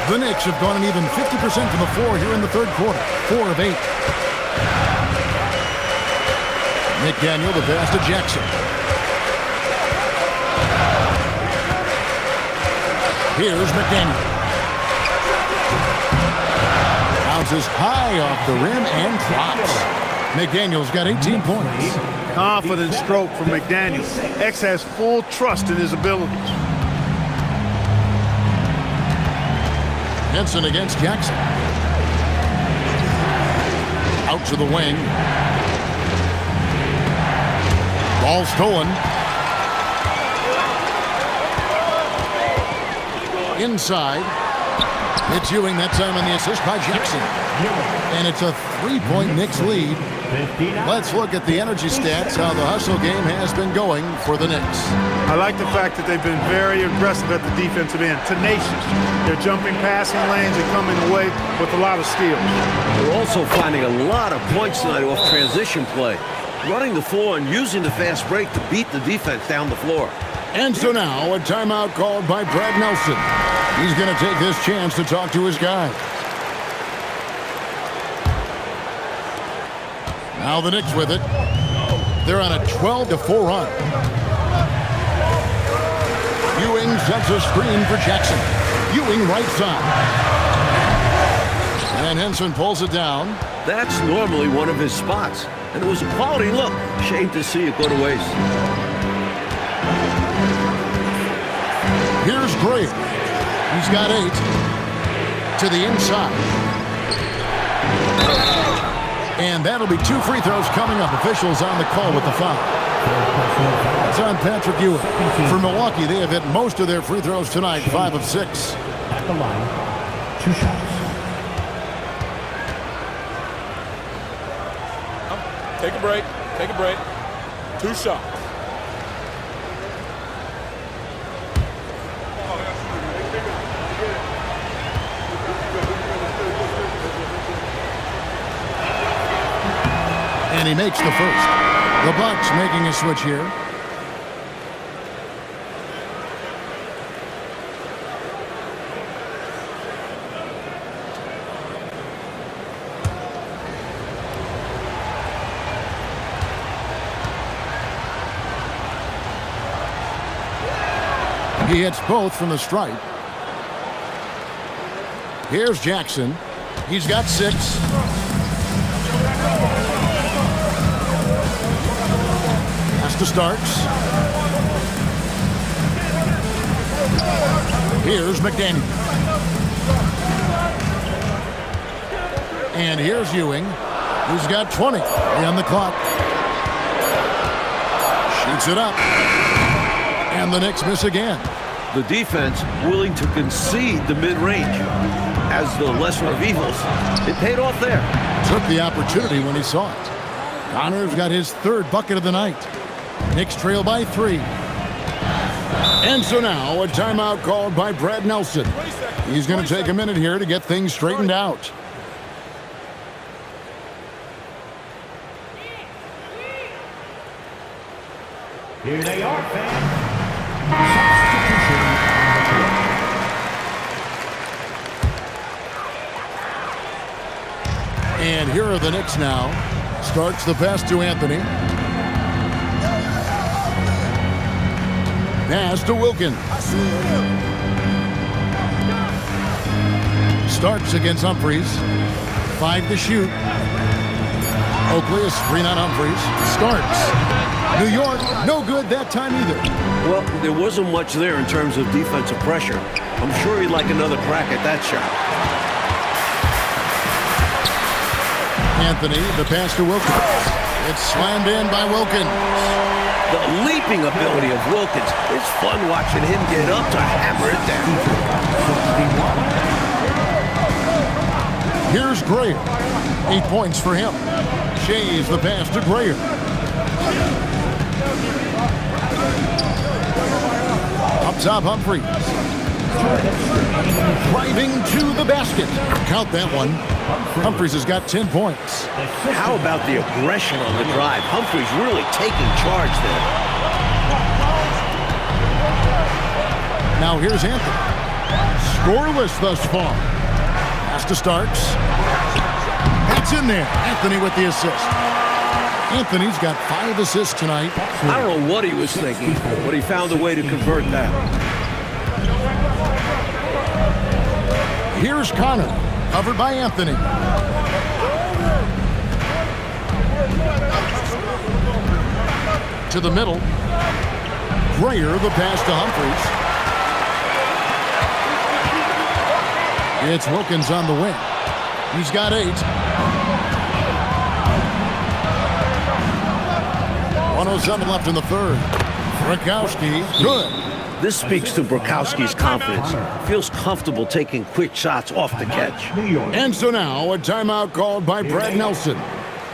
The Knicks have gone an even 50% from the floor here in the third quarter. 4 of 8. McDaniel the pass to Jackson. Here's McDaniel. Out bounces high off the rim and drops. McDaniel's got 18 points. Confident stroke from McDaniel. X has full trust in his abilities. Henson against Jackson. Out to the wing. Ball stolen. Inside. It's Ewing that time on the assist by Jackson. And it's a 3-point Knicks lead. Let's look at the energy stats, how the hustle game has been going for the Knicks. I like the fact that they've been very aggressive at the defensive end, tenacious. They're jumping passing lanes and coming away with a lot of steals. They're also finding a lot of points tonight off transition play, running the floor and using the fast break to beat the defense down the floor. And so now a timeout called by Brad Nelson. He's going to take this chance to talk to his guy. Now the Knicks with it. They're on a 12-4 run. Ewing sets a screen for Jackson. Ewing right side. And Henson pulls it down. That's normally one of his spots, and it was a quality look. Shame to see it go to waste. Here's Gray. He's got 8. To the inside. And that'll be 2 free throws coming up. Officials on the call with the foul. It's on Patrick Ewing. For Milwaukee, they have hit most of their free throws tonight, 5 of 6. At the line, 2 shots. Take a break. Take a break. 2 shots. And he makes the first. The Bucks making a switch here. He hits both from the stripe. Here's Jackson. He's got 6. To Starks. Here's McDaniel. And here's Ewing, who's got 20 on the clock. Shoots it up. And the Knicks miss again. The defense willing to concede the mid-range as the lesser of evils. It paid off there. Took the opportunity when he saw it. Connor's got his 3rd bucket of the night. Knicks trail by 3. And so now a timeout called by Brad Nelson. He's going to take a minute here to get things straightened out. Here they are, fans. And here are the Knicks now. Starts the pass to Anthony. Pass to Wilkins. Starks against Humphries. 5 to shoot. Oakley, a screen on Humphries. Starks. New York, no good that time either. Well, there wasn't much there in terms of defensive pressure. I'm sure he'd like another crack at that shot. Anthony, the pass to Wilkins. It's slammed in by Wilkins. The leaping ability of Wilkins. It's fun watching him get up to hammer it down. Here's Grayer. 8 points for him. Shays the pass to Grayer. Up top, Humphries. Driving to the basket. Count that one. Humphries has got 10 points. How about the aggression on the drive? Humphries really taking charge there. Now here's Anthony. Scoreless thus far. Pass to Starks. That's in there. Anthony with the assist. Anthony's got 5 assists tonight. I don't know what he was thinking, but he found a way to convert that. Here's Connor, covered by Anthony. to the middle. Grayer, the pass to Humphries. It's Wilkins on the wing. He's got 8. 1:07 left in the third. Brakowski, good. This speaks to Brakowski's confidence. Feels comfortable taking quick shots off the catch. And so now a timeout called by Brad Nelson.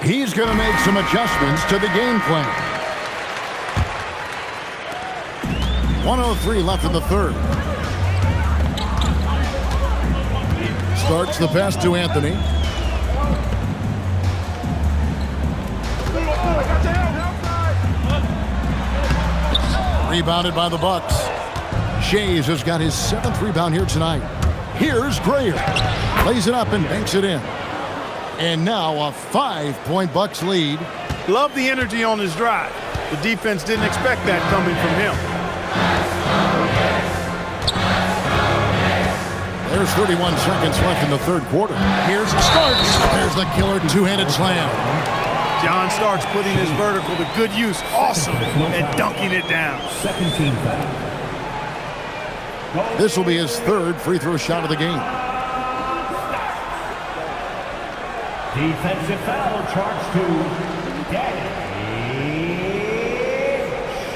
He's going to make some adjustments to the game plan. 1:03 left in the third. Starts the pass to Anthony. Rebounded by the Bucks. Shays has got his 7th rebound here tonight. Here's Grayer. Plays it up and banks it in. And now a 5-point Bucks lead. Love the energy on his drive. The defense didn't expect that coming from him. There's 31 seconds left in the third quarter. Here's Starks. There's the killer two-handed slam. John Starks putting his vertical to good use. Awesome. And dunking it down. Second team foul. This will be his 3rd free throw shot of the game. Defensive foul charged to Daddy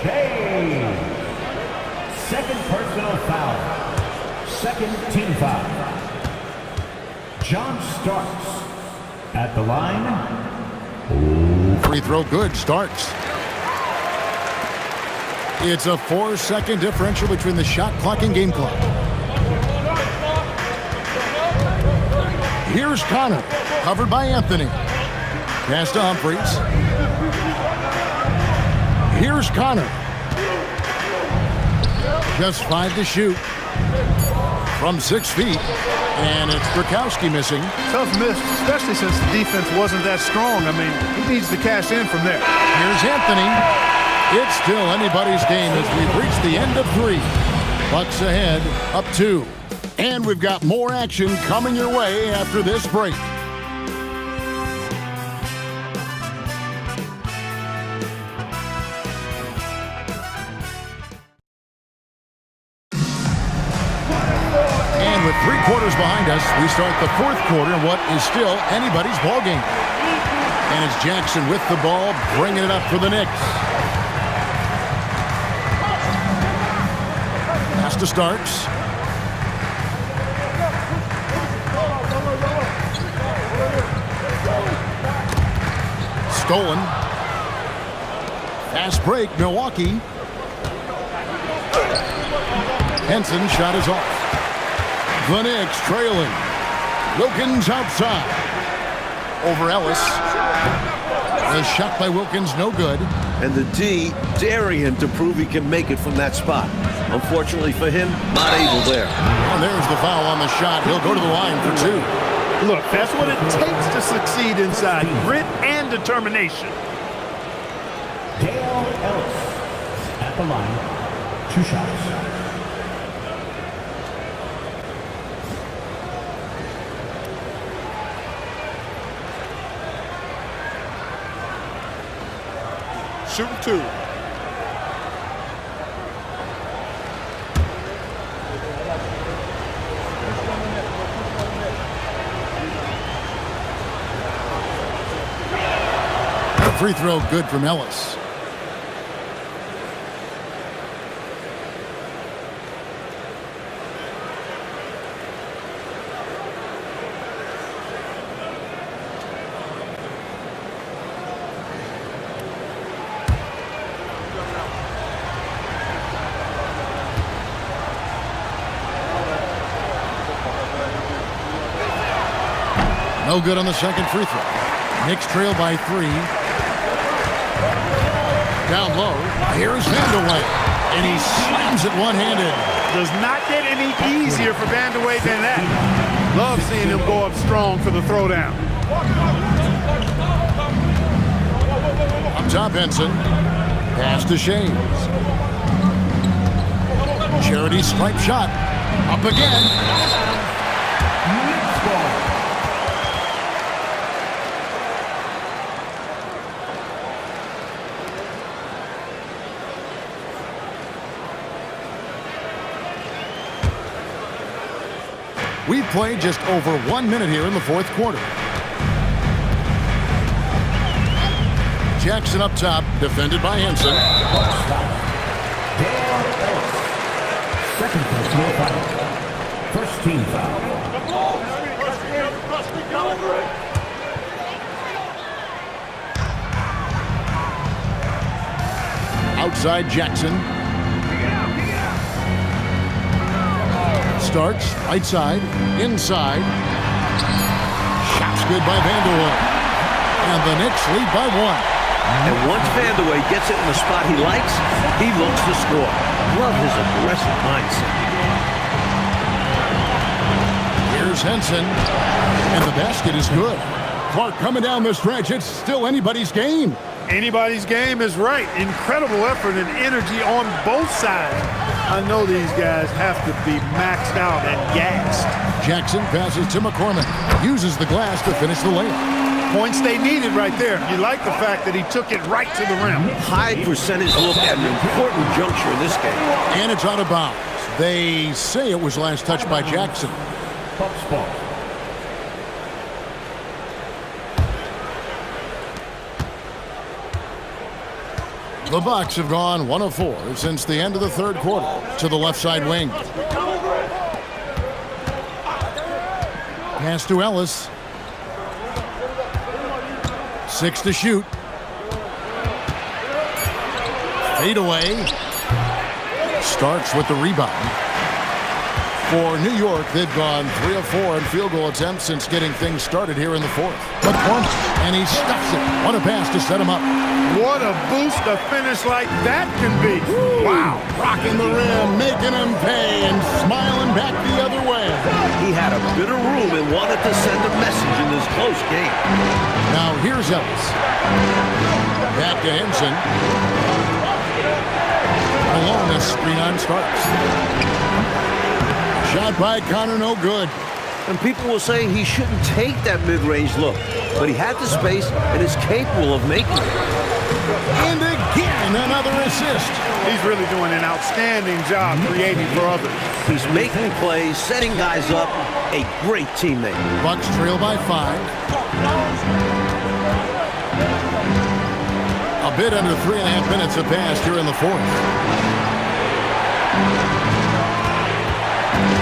Shea. Second personal foul. Second team foul. John Starks at the line. Free throw good. Starks. It's a 4-second differential between the shot clock and game clock. Here's Connor, covered by Anthony. Pass to Humphries. Here's Connor. Just 5 to shoot. From 6 feet. And it's Brakowski missing. Tough miss, especially since the defense wasn't that strong. I mean, he needs to cash in from there. Here's Anthony. It's still anybody's game as we've reached the end of 3. Bucks ahead, up 2. And we've got more action coming your way after this break. And with 3 quarters behind us, we start the 4th quarter in what is still anybody's ball game. And it's Jackson with the ball, bringing it up for the Knicks. Pass to Starks. Stolen. Fast break, Milwaukee. Henson shot is off. The Knicks trailing. Wilkins outside. Over Ellis. The shot by Wilkins, no good. And the D daring him to prove he can make it from that spot. Unfortunately for him, not able there. And there's the foul on the shot. He'll go to the line for 2. Look, that's what it takes to succeed inside. Grit and determination. Dale Ellis at the line. 2 shots. Shooting 2. Free throw good from Ellis. No good on the second free throw. Knicks trail by 3. Down low. Here's Vandeweghe. And he slams it one-handed. Does not get any easier for Vandeweghe than that. Love seeing him go up strong for the throwdown. Up top, Henson. Pass to Shays. Charity stripe shot. Up again. We've played just over 1 minute here in the fourth quarter. Jackson up top, defended by Henson. Second personal foul. First team foul. Outside Jackson. Starks, right side, inside. Shot's good by Vanderway. And the Knicks lead by 1. And once Vanderway gets it in the spot he likes, he looks to score. Love his aggressive mindset. Here's Henson. And the basket is good. Clark coming down the stretch. It's still anybody's game. Anybody's game is right. Incredible effort and energy on both sides. I know these guys have to be maxed out and gassed. Jackson passes to McCormick. Uses the glass to finish the layup. Points they needed right there. You like the fact that he took it right to the rim. High percentage look at an important juncture in this game. And it's out of bounds. They say it was last touched by Jackson. Bucks ball. The Bucks have gone 1 of 4 since the end of the third quarter to the left side wing. Pass to Ellis. 6 to shoot. Fade away. Starks with the rebound. For New York, they've gone 3 of 4 in field goal attempts since getting things started here in the fourth. McCormick, and he stuffs it. What a pass to set him up. What a boost a finish like that can be. Wow. Rocking the rim, making him pay, and smiling back the other way. He had a bit of room and wanted to send a message in this close game. Now here's Ellis. Back to Henson. Malone, a screen on Starks. Shot by Connor, no good. And people will say he shouldn't take that mid-range look, but he had the space and is capable of making it. And again, another assist. He's really doing an outstanding job creating for others. He's making plays, setting guys up, a great teammate. Bucks trail by 5. A bit under 3.5 minutes have passed here in the fourth.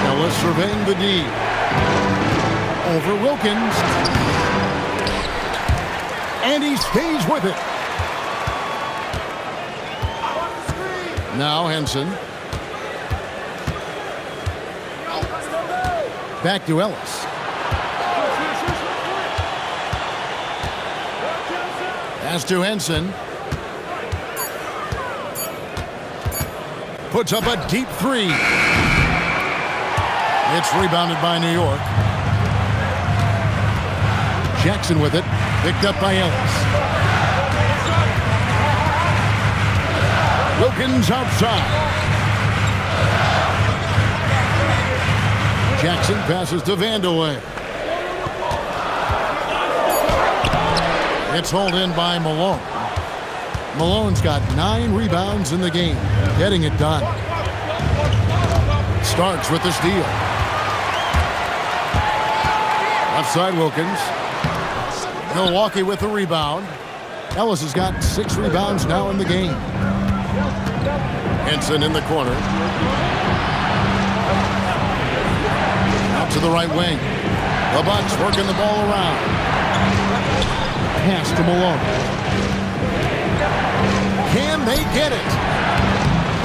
Ellis surveying the D. Over Wilkins. And he stays with it. Now Henson. Back to Ellis. Pass to Henson. Puts up a deep 3. It's rebounded by New York. Jackson with it. Picked up by Ellis. Wilkins outside. Jackson passes to Vanderway. It's hauled in by Malone. Malone's got 9 rebounds in the game. Getting it done. Starks with the steal. Left side Wilkins. Milwaukee with the rebound. Ellis has got 6 rebounds now in the game. Henson in the corner. Out to the right wing. The Bucks working the ball around. Pass to Malone. Can they get it?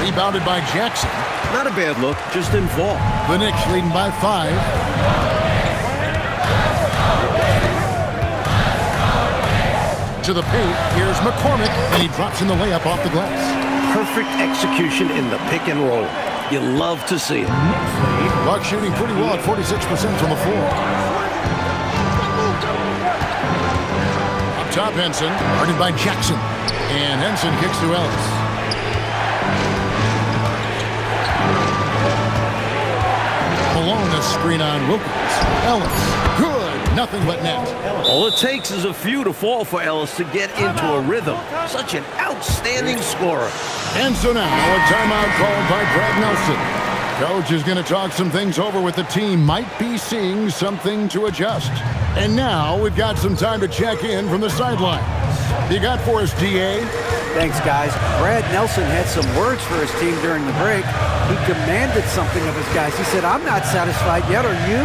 Rebounded by Jackson. Not a bad look, just didn't fall. The Knicks leading by 5. To the paint, here's McCormick, and he drops in the layup off the glass. Perfect execution in the pick and roll. You love to see it. Bucks shooting pretty well at 46% from the floor. Up top, Henson, guarded by Jackson. And Henson kicks to Ellis. Malone, a screen on Wilkins. Ellis, good, nothing but net. All it takes is a few to fall for Ellis to get into a rhythm. Such an outstanding scorer. And so now, a timeout called by Brad Nelson. Coach is going to talk some things over with the team. Might be seeing something to adjust. And now we've got some time to check in from the sideline. You got for us, DA? Thanks, guys. Brad Nelson had some words for his team during the break. He demanded something of his guys. He said, I'm not satisfied yet, are you?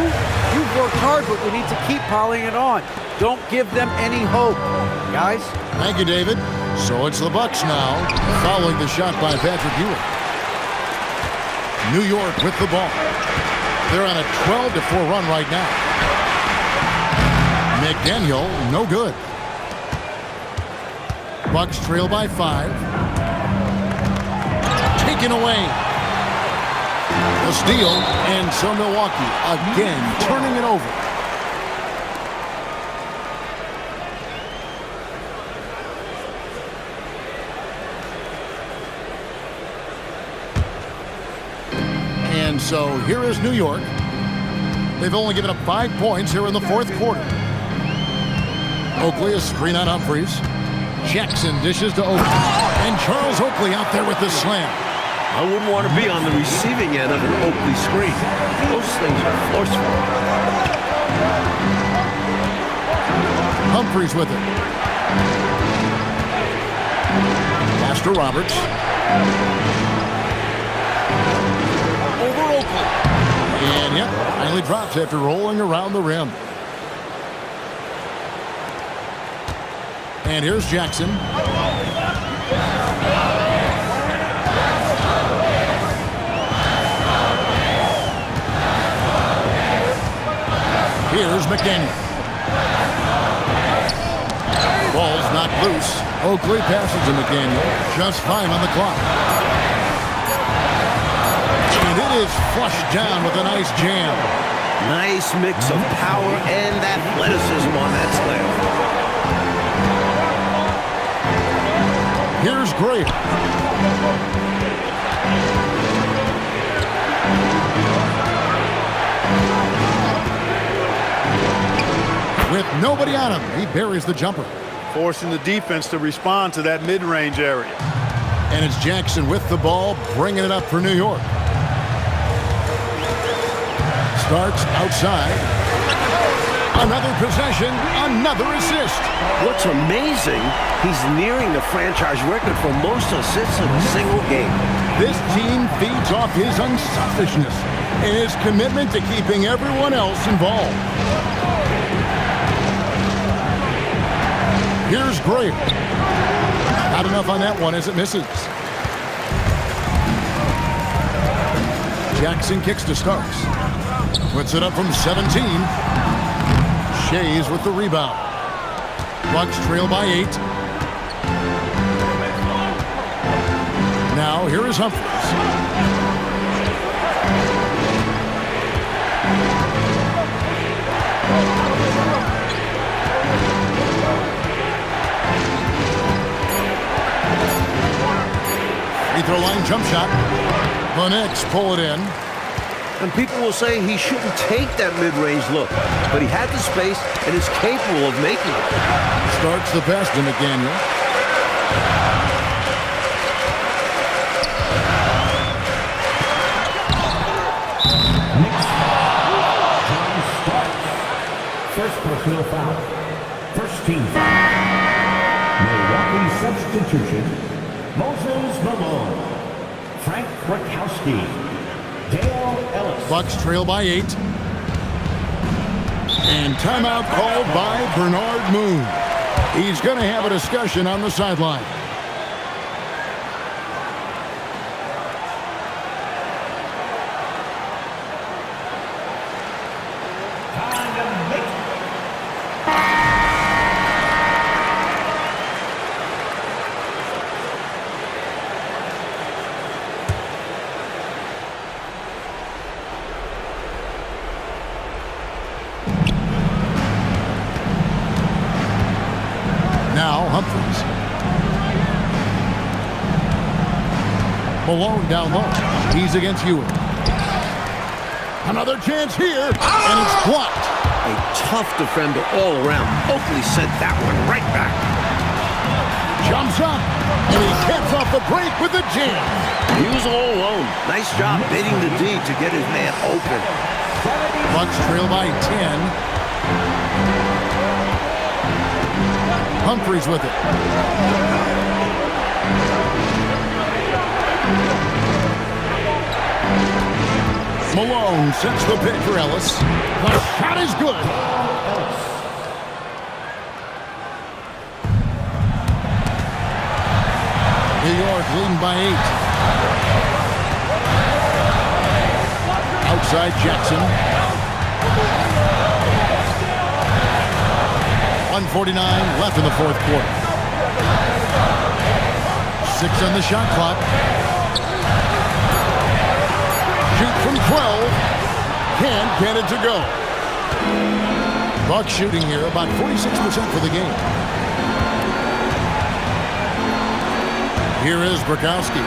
You've worked hard, but we need to keep piling it on. Don't give them any hope, guys. Thank you, David. So it's the Bucks now, following the shot by Patrick Ewing. New York with the ball. They're on a 12-4 run right now. McDaniel, no good. Bucks trail by 5. Taken away. The steal, and so Milwaukee again turning it over. And so here is New York. They've only given up 5 points here in the fourth quarter. Oakley, a screen on Humphries. Jackson dishes to Oakley. And Charles Oakley out there with the slam. I wouldn't want to be on the receiving end of an Oakley screen. Those things are forceful. Humphries with it. Pass to Roberts. Over Oakley. And yep, finally drops after rolling around the rim. And here's Jackson. Here's McDaniel. Ball's not loose. Oakley passes to McDaniel. Just 5 on the clock. And it is flushed down with a nice jam. Nice mix of power and athleticism on that slam. Here's Gray. With nobody on him, he buries the jumper. Forcing the defense to respond to that mid-range area. And it's Jackson with the ball, bringing it up for New York. Starts outside. Another possession, another assist. What's amazing, he's nearing the franchise record for most assists in a single game. This team feeds off his unselfishness and his commitment to keeping everyone else involved. Here's Gray. Not enough on that one as it misses. Jackson kicks to Starks. Puts it up from 17. Shays with the rebound. Bucks trail by 8. Now here is Humphries. Free throw line jump shot. The Knicks pull it in. And people will say he shouldn't take that mid-range look, but he had the space and is capable of making it. Starts the pass to McDaniel. Knicks John Starks. First personal foul. First team foul. Milwaukee substitution. Moses Malone. Frank Rakowski. Dale Ellis. Bucks trail by 8. And timeout called by Bernard Moon. He's going to have a discussion on the sideline. Now Humphries. Malone down low. He's against Ewing. Another chance here, and it's blocked. A tough defender all around. Oakley sent that one right back. Jumps up, and he gets off the break with a jam. He was all alone. Nice job baiting the D to get his man open. Bucks trail by 10. Humphries with it. Malone sets the pick for Ellis. The shot is good. New York leading by 8. Outside Jackson. 1:49 left in the fourth quarter. 6 on the shot clock. Shoot from 12. Can't get it to go. Bucks shooting here about 46% for the game. Here is Bukowski.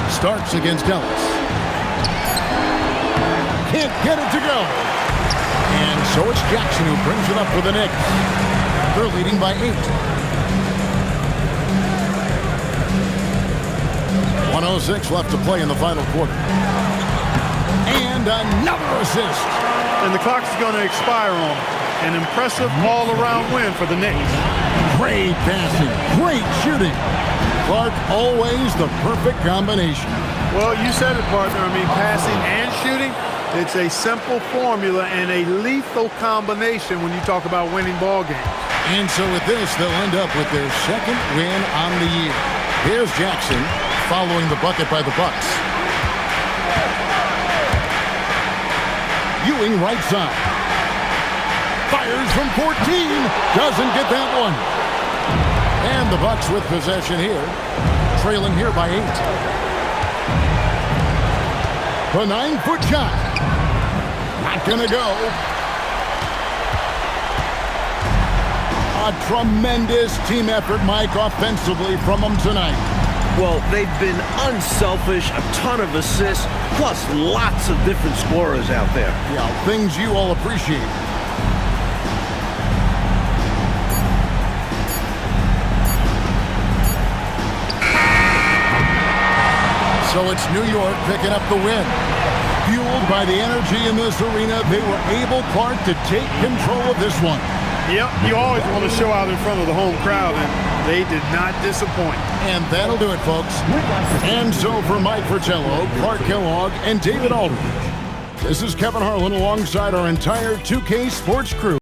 Starks against Ellis. Can't get it to go. And so it's Jackson who brings it up for the Knicks. They're leading by 8. 1:06 left to play in the final quarter. And another assist. And the clock is going to expire on an impressive all-around win for the Knicks. Great passing, great shooting. Clark, always the perfect combination. Well, you said it, partner. I mean, passing and shooting, it's a simple formula and a lethal combination when you talk about winning ball games. And so with this, they'll end up with their second win on the year. Here's Jackson following the bucket by the Bucks. Ewing right side. Fires from 14. Doesn't get that one. And the Bucks with possession here. Trailing here by 8. The 9-foot shot. Not going to go. A tremendous team effort, Mike, offensively from them tonight. Well, they've been unselfish, a ton of assists, plus lots of different scorers out there. Yeah, things you all appreciate. So it's New York picking up the win. Fueled by the energy in this arena, they were able, Clark, to take control of this one. Yep, you always want to show out in front of the home crowd, and they did not disappoint. And that'll do it, folks. And so for Mike Fratello, Clark Kellogg, and David Aldridge, this is Kevin Harlan alongside our entire 2K Sports crew.